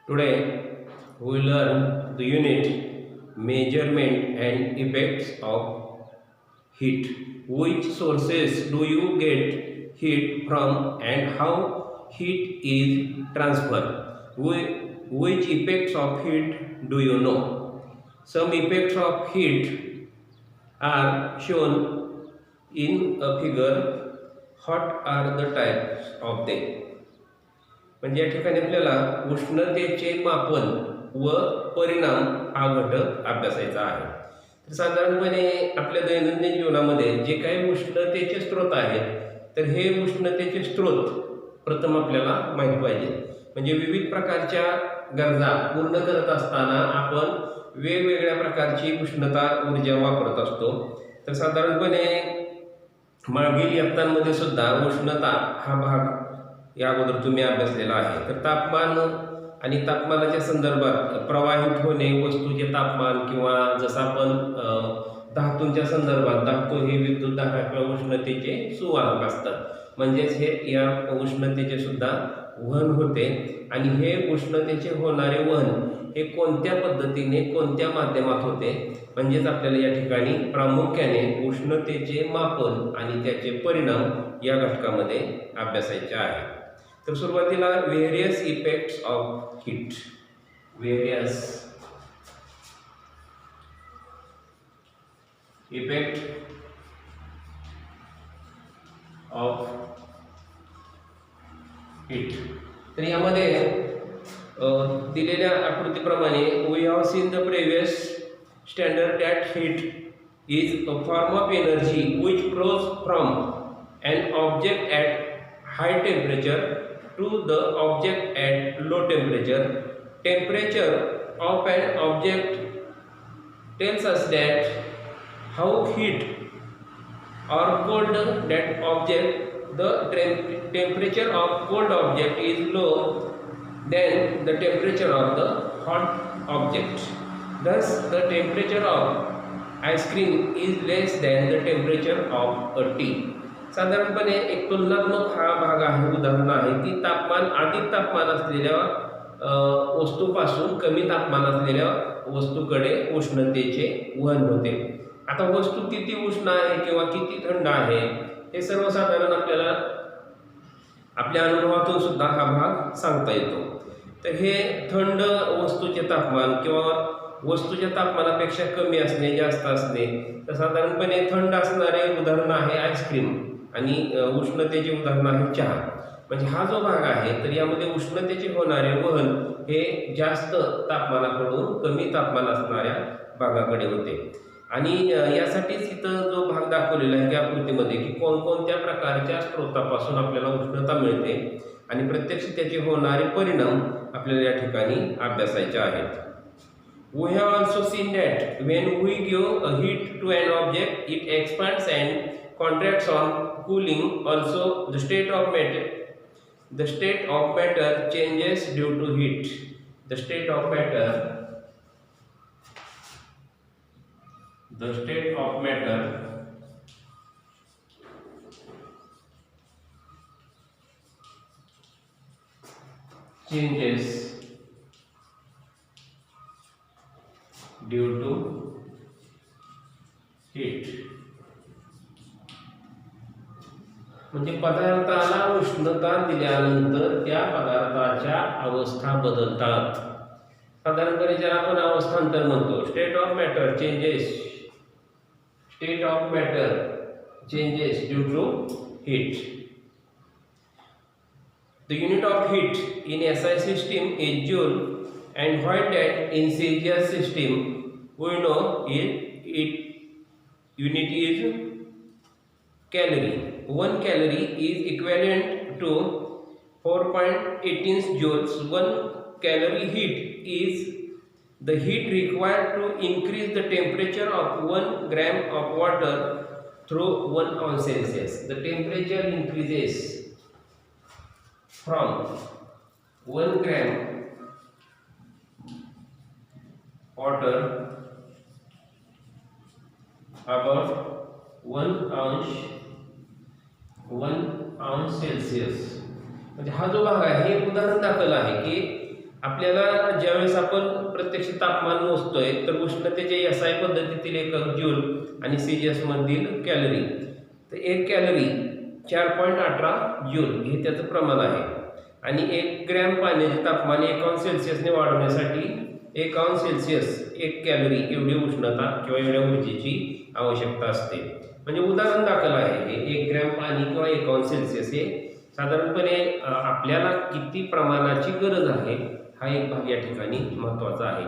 Today we learn the unit measurement and effects of heat. Which sources do you get heat from and how heat is transferred? Which effects of heat do you know? Some effects of heat are shown in a figure. What are the types of them? म्हणजे या ठिकाणी आपल्याला उष्णतेचे मापन व परिणाम हा घटक अभ्यासायचा आहे. तर साधारणपणे आपल्या दैनंदिन जीवनामध्ये जे काही उष्णतेचे स्रोत आहेत तर हे उष्णतेचे स्रोत प्रथम आपल्याला माहीत पाहिजे. म्हणजे विविध प्रकारच्या गरजा पूर्ण करत असताना आपण वेगवेगळ्या प्रकारची उष्णता ऊर्जा वापरत असतो. तर साधारणपणे मागील इयत्तांमध्ये सुद्धा उष्णता हा भाग या अगोदर तुम्ही अभ्यासलेला आहे. तर तापमान आणि तापमानाच्या संदर्भात प्रवाहित होणे वस्तूचे तापमान किंवा जसं आपण धातूंच्या संदर्भात धातू हे विद्युत धारा किंवा उष्णतेचे सुवाहक असतात. म्हणजेच हे या उष्णतेचे सुद्धा वहन होते आणि हे उष्णतेचे होणारे वहन हे कोणत्या पद्धतीने कोणत्या माध्यमात होते म्हणजेच आपल्याला या ठिकाणी प्रामुख्याने उष्णतेचे मापन आणि त्याचे परिणाम या घटकामध्ये अभ्यासायचे आहे. तर सुरुवातीला various effects of heat. Various effect of heat. तर यामध्ये दिलेल्या आकृतीप्रमाणे we have seen the previous standard that heat is a form of energy which flows from an object at high temperature to the object at low temperature. Temperature of an object tells us that how heat or cold that object. The temperature of cold object is low than the temperature of the hot object. Thus, the temperature of ice cream is less than the temperature of a tea. साधारणपणे एक तुलनात्मक हा भाग आहे, उदाहरण आहे की तापमान अधिक तापमान असलेल्या वस्तूपासून कमी तापमान असलेल्या वस्तूकडे उष्णतेचे वहन होते. आता वस्तू किती उष्ण आहे किंवा किती थंड आहे हे सर्वसाधारण आपल्याला आपल्या अनुभवातून सुद्धा हा भाग सांगता येतो. तर हे थंड वस्तूचे तापमान किंवा वस्तूच्या तापमानापेक्षा कमी असणे जास्त असणे. तर साधारणपणे थंड असणारे उदाहरण आहे आईस्क्रीम आणि उष्णतेचे उदाहरण आहे चहा. म्हणजे हा जो भाग आहे तर यामध्ये उष्णतेचे होणारे वहन हे जास्त तापमानाकडून कमी तापमान असणाऱ्या भागाकडे होते. आणि यासाठीच इथं जो भाग दाखवलेला आहे त्या आकृतीमध्ये की कोणकोणत्या प्रकारच्या स्रोतापासून आपल्याला उष्णता मिळते आणि प्रत्यक्ष त्याचे होणारे परिणाम आपल्याला या ठिकाणी अभ्यासायचे आहेत. We have also seen that when we give a heat to an object, it expands and contracts on cooling. Also, the state of matter changes due to heat. The state of matter changes due to heat. म्हणजे पदार्थाला उष्णता दिल्यानंतर त्या पदार्थाच्या अवस्था बदलतात. साधारणपणे ज्याला आपण अवस्थांतर म्हणतो. State of matter changes due to heat. The unit of heat in SI system is joule and while that in Celsius system we know it unit is calorie. 1 calorie is equivalent to 4.18 joules. 1 calorie heat is the heat required to increase the temperature of 1 gram of water through 1 ounce Celsius. The temperature increases from 1 gram water about 1 ounce Celsius. म्हणजे हा जो भाग आहे हे उदाहरण दाखल आहे की आपल्याला ज्यावेळेस आपण प्रत्यक्ष तापमान मोजतोय तर उष्णतेच्या SI पद्धतीतील एकक जूल आणि CGS मधील कॅलरी. तर 1 कॅलरी 4.18 जूल हे त्याचं प्रमाण आहे आणि 1 ग्रॅम पाण्याचे तापमान 1 अंश सेल्सिअसने वाढवण्यासाठी 1 अंश सेल्सिअस 1 कॅलरी एवढी उष्णता किंवा एवढ्या ऊर्जेची आवश्यकता असते. म्हणजे उदाहरण दाखल आहे हे 1 ग्रॅम पाणी किंवा 1 अंश सेल्सिअस हे साधारणपणे आपल्याला किती प्रमाणाची गरज आहे हा एक भाग या ठिकाणी महत्त्वाचा आहे.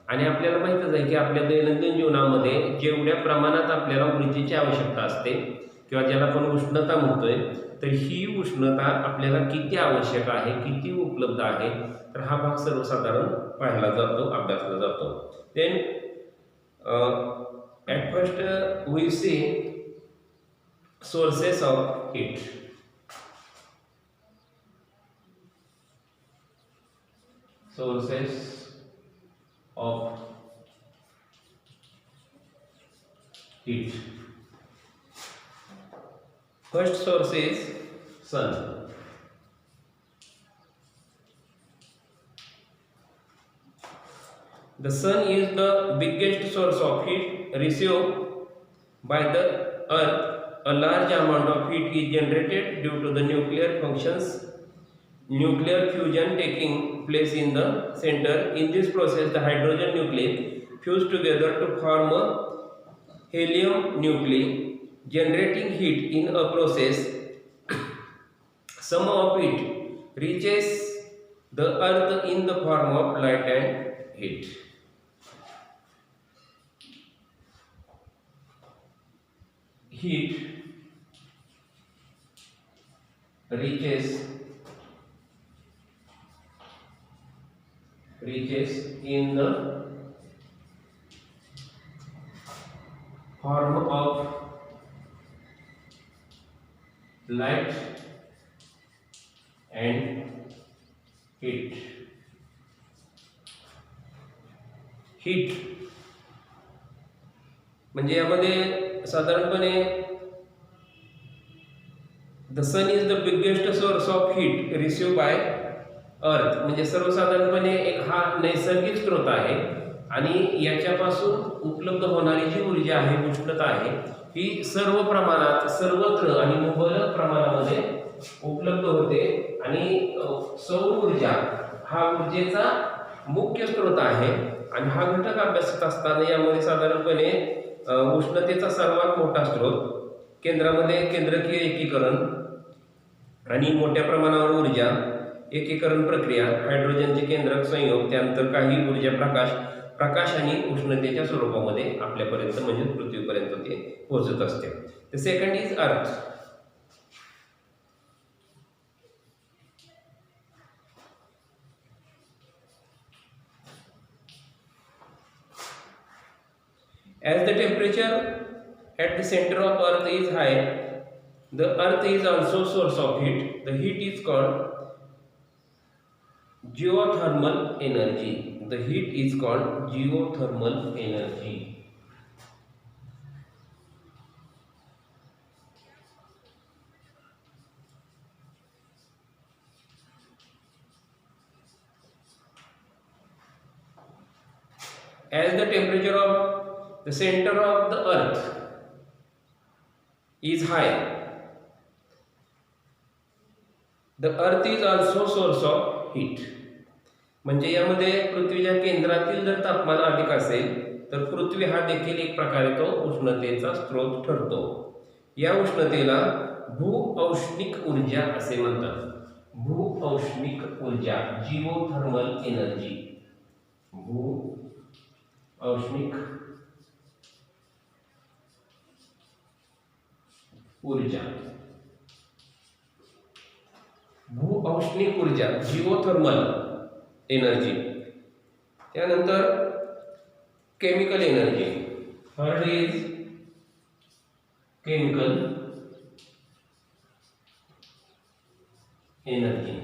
आणि आपल्याला माहीतच आहे की आपल्या दैनंदिन जीवनामध्ये जेवढ्या प्रमाणात आपल्याला ऊर्जेची आवश्यकता असते किंवा ज्याला आपण उष्णता म्हणतोय तर ही उष्णता आपल्याला किती आवश्यक आहे, किती उपलब्ध आहे, तर हा भाग सर्वसाधारण पाहिला जातो, अभ्यासला जातो. Then at first we see sources of heat. Sources of heat. First source is sun. The sun is the biggest source of heat received by the earth. A large amount of heat is generated due to the nuclear fusion taking place in the center. In this process, the hydrogen nuclei fuse together to form a helium nuclei, generating heat in a process. Some of it reaches the earth in the form of light and heat. Heat reaches in the form of light and heat. Heat म्हणजे यामध्ये साधारणपणे the sun is the biggest source of heat receive by earth. म्हणजे सर्वसाधारणपणे एक हा नैसर्गिक स्रोत आहे आणि याच्यापासून उपलब्ध होणारी जी ऊर्जा आहे, उष्णता आहे, ही सर्व प्रमाणात सर्वत्र आणि मुबलक प्रमाणामध्ये उपलब्ध होते. आणि सौर ऊर्जा हा ऊर्जेचा मुख्य स्रोत आहे आणि हा घटक अभ्यासत असताना यामध्ये साधारणपणे उष्णतेचा सर्वात मोठा स्रोत, केंद्रामध्ये केंद्रकीय एकीकरण आणि मोठ्या प्रमाणावर ऊर्जा, एकीकरण प्रक्रिया, हायड्रोजनचे केंद्रक संयोग, त्यानंतर काही ऊर्जा प्रकाश आणि उष्णतेच्या स्वरूपामध्ये आपल्यापर्यंत म्हणजे पृथ्वीपर्यंत ते पोहोचत असते. The second is earth. As the temperature at the center of earth is high, the earth is also source of heat. The heat is called geothermal energy. The heat is called geothermal energy. As the temperature of the center of the earth is high, the earth is also source of heat. म्हणजे यामध्ये पृथ्वीच्या केंद्रातील जर तापमान अधिक असेल तर पृथ्वी हा देखील एक प्रकारे तो उष्णतेचा स्रोत ठरतो. या उष्णतेला भूऔष्णिक ऊर्जा असे म्हणतात. भूऔष्णिक ऊर्जा, जिओथर्मल एनर्जी. भूऔष्णिक ऊर्जा, भूऔष्णिक ऊर्जा, जिओथर्मल एनर्जी. त्यानंतर chemical energy. Third is chemical energy.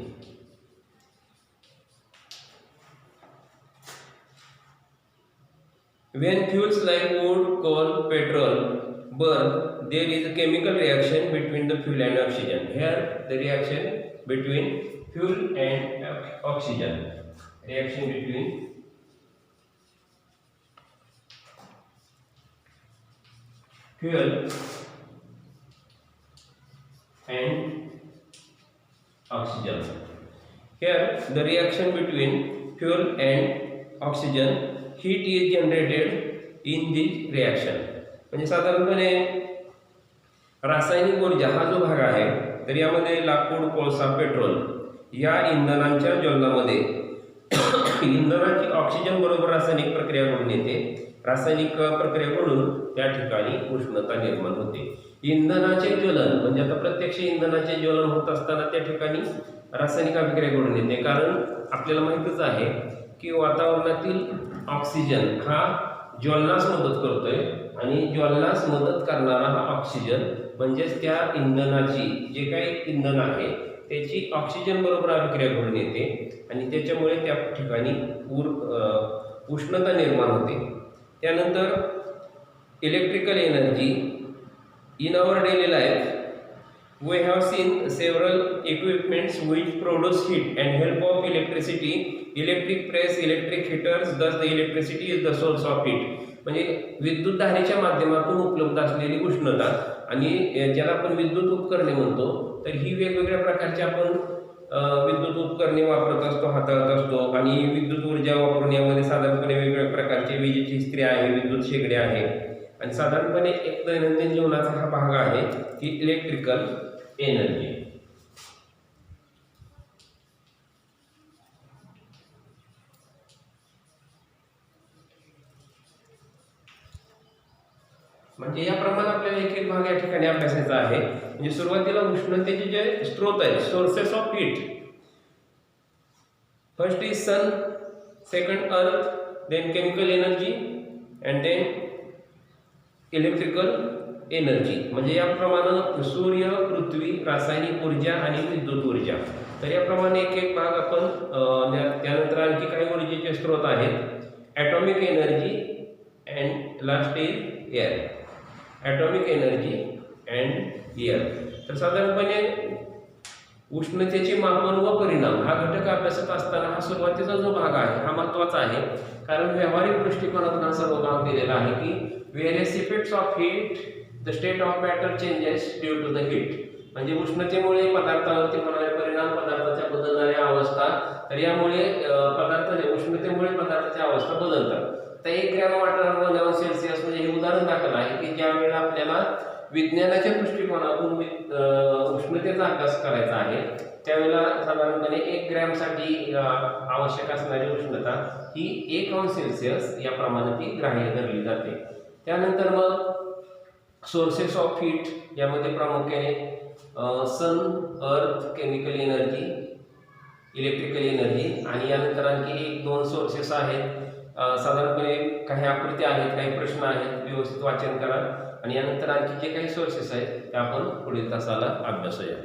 When fuels like wood, coal, petrol burn, there is a chemical reaction between the fuel and oxygen. Here the reaction between fuel and oxygen. reaction between fuel and oxygen. Here the reaction between fuel and oxygen, heat is generated in this reaction. म्हणजे साधारणपणे रासायनिक ऊर्जा हा जो भाग आहे तर यामध्ये लाकूड, कोळसा, पेट्रोल या इंधनांच्या ज्वलनामध्ये इंधनाची ऑक्सिजन बरोबर रासायनिक प्रक्रिया घडून येते. रासायनिक प्रक्रियेकडून त्या ठिकाणी उष्णता निर्माण होते. इंधनाचे ज्वलन म्हणजे आता प्रत्यक्ष इंधनाचे ज्वलन होत असताना त्या ठिकाणी रासायनिक अभिक्रिया घडून येते. कारण आपल्याला माहितीच आहे की वातावरणातील ऑक्सिजन हा ज्वलनास मदत करतोय आणि ज्वलनास मदत करणारा हा ऑक्सिजन म्हणजेच त्या इंधनाची जे काही इंधन आहे त्याची ऑक्सिजन बरोबर अभिक्रिया घडून येते आणि त्याच्यामुळे त्या ठिकाणी उष्णता निर्माण होते. त्यानंतर electrical energy in our daily life we have seen several equipments which produce heat and help of electricity, electric press, electric heaters, thus the electricity is the source of heat. म्हणजे विद्युत धारेच्या माध्यमातून उपलब्ध असलेली उष्णता आणि ज्याला आपण विद्युत उपकरणे म्हणतो तर ही वेगवेगळ्या प्रकारची आपण विद्युत उपकरणे वापरत असतो, हाताळत असतो आणि विद्युत ऊर्जा वापरून यामध्ये साधारणपणे वेगवेगळ्या प्रकारचे विजेची इस्त्री आहे, विद्युत शेगडी आहे आणि साधारणपणे एक दैनंदिन जीवनाचा हा भाग आहे की इलेक्ट्रिकल एनर्जी. म्हणजे याप्रमाणे आपल्याला एक एक भाग या ठिकाणी अभ्यासायचा आहे. म्हणजे सुरुवातीला उष्णतेचे जे स्रोत आहेत, sources of heat, first is sun, second earth, then chemical energy and then electrical energy. म्हणजे याप्रमाणे सूर्य, पृथ्वी, रासायनिक ऊर्जा आणि विद्युत ऊर्जा. तर याप्रमाणे एक एक भाग आपण त्यानंतर आणखी काही ऊर्जेचे स्रोत आहेत, atomic energy and last is air. Atomic energy and air. तर साधारणपणे उष्णतेचे मापन व परिणाम हा घटक अभ्यासत असताना हा सुरुवातीचा जो भाग आहे हा महत्त्वाचा आहे. कारण व्यावहारिक दृष्टिकोनातून हा सर्व भाग दिलेला आहे की various effects of heat, the state of matter changes due to the heat. म्हणजे उष्णतेमुळे पदार्थावरती होणारे परिणाम, पदार्थाच्या बदलणाऱ्या अवस्था. तर यामुळे उष्णतेमुळे पदार्थाच्या अवस्था बदलतात. तर 1 ग्रॅम वॉटर 1 अंश सेल्सिअस म्हणजे हे उदाहरण दाखल आहे की ज्या वेळेला आपल्याला विज्ञानाच्या दृष्टिकोनातून उष्णतेचा अभ्यास करायचा आहे त्यावेळेला साधारणपणे 1 ग्रॅमसाठी आवश्यक असणारी उष्णता ही 1 अंश सेल्सिअस याप्रमाणे ती ग्राह्य धरली जाते. त्यानंतर मग सोर्सेस ऑफ हीट यामध्ये प्रामुख्याने सन, अर्थ, केमिकल एनर्जी, इलेक्ट्रिकल एनर्जी आणि यानंतर आणखी 1-2 सोर्सेस आहेत. साधारणपणे काही आकृत्या आहेत, काही प्रश्न आहेत, व्यवस्थित वाचन करा आणि यानंतर आणखी जे काही सोर्सेस आहेत ते आपण पुढील तासाला अभ्यासूया.